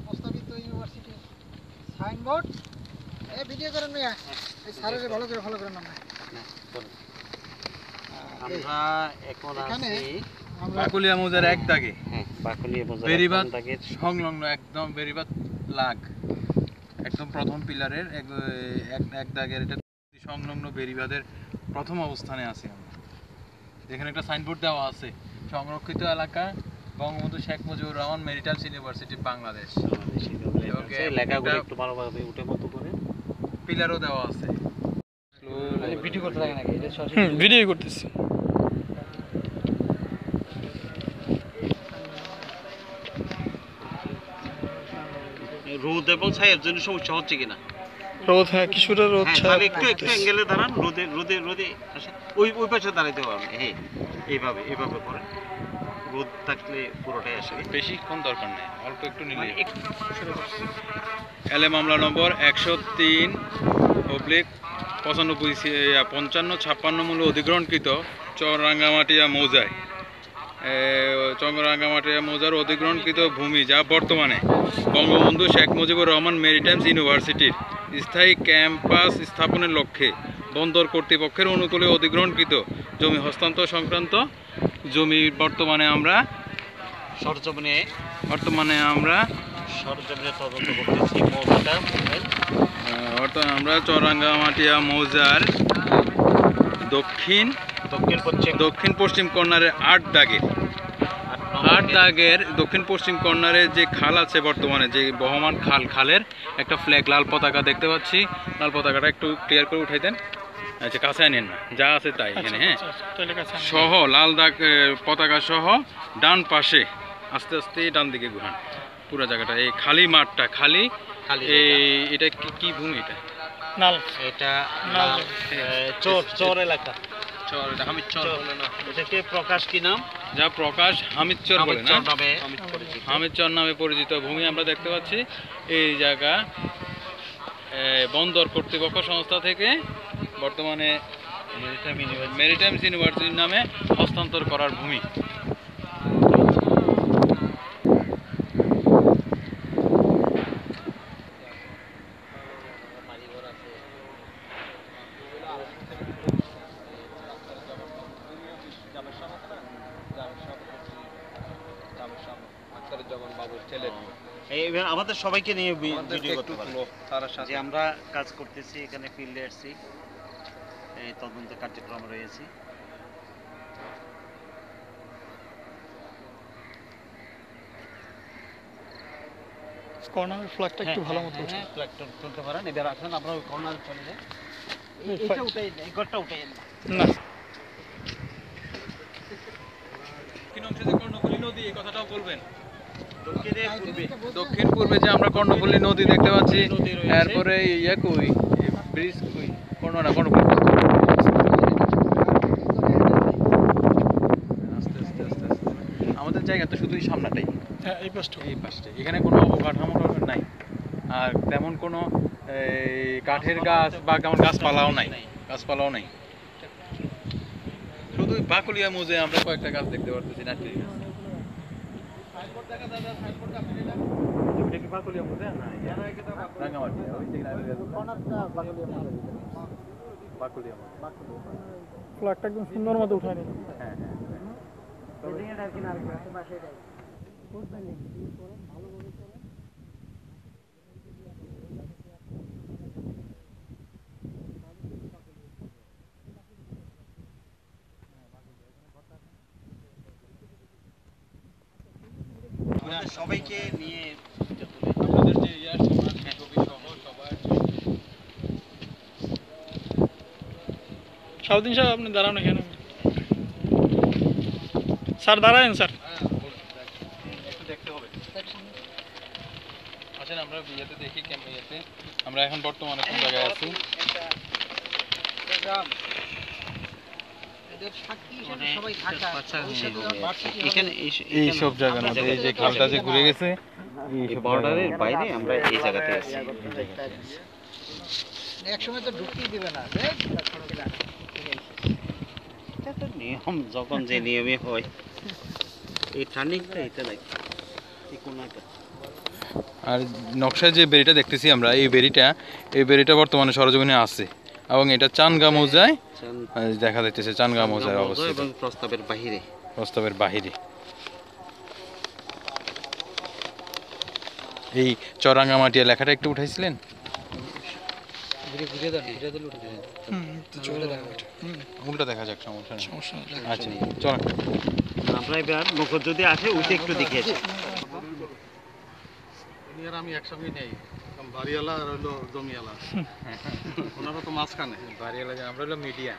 প্রস্তাবিত ইউনিভার্সিটির সাইনবোর্ড এই ভিডিও করেন না এই স্যারের ভালো করে ফলো করেন আমরা এখন আছি বাকুলিয়া মৌজার এক দাগে। হ্যাঁ, বাকুলিয়া মৌজার বেরিবাদ এক দাগে সংলগ্ন একদম বেরিবাদ লাগ একদম প্রথম পিলারের এক দাগের এটা সংলগ্ন বেরিবাদের প্রথম অবস্থানে আছি আমরা। এখানে একটা সাইনবোর্ড দেওয়া আছে, সংরক্ষিত এলাকা বঙ্গবন্ধু শেখ মুজিবুর রহমান মেরিটাইমস ইউনিভার্সিটি বাংলাদেশ। লেখাগুলো একটু ভালোভাবে উঠে মতো করে পিলারও দেওয়া আছে। ভিডিও করতে লাগে নাকি? ভিডিও করতেছি। রোদ এবং ছায়ার জন্য সমস্যা হচ্ছে কিনা? রোদ, হ্যাঁ কিছুটা রোদ ছায়া। একটু অ্যাঙ্গেলে দাঁড়ান, রোদে আসে ওই পাশে দাঁড়াইতে পারবেন। হ্যাঁ, এইভাবে করেন, রোদ থাকলে পুরোটাই আসে। বেশিক্ষণ দরকার নেই, অল্প একটু নিলে। এলে মামলা নম্বর 103/55 মূল্য অধিগ্রহণকৃত চররাঙ্গামাটিয়া মৌজার অধিগ্রহণকৃত ভূমি, যা বর্তমানে বঙ্গবন্ধু শেখ মুজিবুর রহমান মেরিটাইমস ইউনিভার্সিটির স্থায়ী ক্যাম্পাস স্থাপনের লক্ষ্যে বন্দর কর্তৃপক্ষের অনুকূলে অধিগ্রহণকৃত জমি হস্তান্তর সংক্রান্ত জমি বর্তমানে আমরা সরজমিনে তদন্ত করতেছি। আমরা চররাঙ্গামাটিয়া মৌজার দক্ষিণ পশ্চিম কর্নারের 8 দাগের দক্ষিণ পশ্চিম কর্নারে যে খাল আছে, বর্তমানে যে বহমান খালের একটা ফ্ল্যাগ লাল পতাকা দেখতে পাচ্ছি। লাল পতাকাটা একটু ক্লিয়ার করে উঠাই দেন। আচ্ছা, কাছে আনেন না, যা আছে তাই এখানে। হ্যাঁ, সহ লাল দাগ পতাকা সহ ডান পাশে আস্তে আস্তে ডান দিকে ঘুরান পুরো জায়গাটা। এই খালি মাঠটা খালি। এটা কি ভূমি? এটা চর এলাকা। প্রকাশ কি নাম? যা প্রকাশ হামিদচর বলে না, হামিদচর নামে পরিচিত ভূমি আমরা দেখতে পাচ্ছি। এই জায়গা বন্দর কর্তৃপক্ষ সংস্থা থেকে বর্তমানে মেরিটাইমস ইউনিভার্সিটির নামে হস্তান্তর করার ভূমি। আমাদের সবাইকে নিয়ে ভিডিও করতে পারবো। যে আমরা কাজ করতেছি এখানে, ফিল্ডে আসছি, এই তদন্ত কার্যক্রম রয়েছে। কর্নারের ফ্ল্যাগটা একটু ভালো মতো উঠে। ফ্ল্যাগটা তুলতে পারেন। এবার আসেন, আপনারা ওই কর্নারে চলে যান। এটা উঠাই, এই ঘরটা উঠাই না। দক্ষিণ অংশে যে কর্ণফুলী নদী, এই কথাটাও বলবেন। দক্ষিণ পূর্বে যে আমরা কর্ণফুলী নদী দেখতে পাচ্ছি, এরপরে ব্রিজ কর্ণফুলী। আমাদের জায়গা তো শুধুই সামনাটাই। হ্যাঁ, এই পাশটাই। এখানে কোনো অবকাঠামো নাই, আর তেমন কোনো কাঠের গাছ বা গাছপালাও নাই। শুধু বাকুলিয়া মৌজে আমরা কয়েকটা গাছ দেখতে পারতেছি, নারকেল গাছ। ফ্ল্যাগটা একদম সুন্দর মতো উঠায় নিল। হ্যাঁ, সবাইকে নিয়ে আমাদের যে ছবি সহ সবার। সাউদ্দিন সাহেব, আপনি দাঁড়ান এখানে। স্যার দাঁড়ান, স্যার। একটু দেখতে হবে। আসেন আমরা বিয়েতে দেখি ক্যামেরাতে আমরা এখন বর্তমানে কোন জায়গায় আছি। এই সব জায়গার মধ্যে এই যে খালটা যে ঘুরে গেছে, এই বর্ডারের বাইরে আমরা এই জায়গাতে আছি। এক সময় তো ঢুকতেই দিবে না। এটা তো নিয়ম, যখন যে নিয়মে হয়। এই টার্নিংটা এটা লাগে। এই কোনাটা আর নকশায় যে বেরিটা দেখতেছি আমরা, এই বেরিটা বর্তমানে সরজমিনে আছে এবং এটা চানগা মৌজায় দেখা যাইতেছে, চানগা মৌজায় অবস্থিত এবং প্রস্তাবের বাহিরে। এই চরাঙ্গামাটিয়া লেখাটা একটু উঠাইছিলেন? উল্টা দেখা যাক, সমস্যা নেই। আচ্ছা চলেন আমরা এবার মুখর যদি আসে ওইটা একটু দেখিয়েছি। আমি একসঙ্গে নেই, বাড়িওয়ালা আর হলো জমিওয়ালা, ওনারা তো মাঝখানে, বাড়িওয়ালা, আমরা হলো মিডিয়া।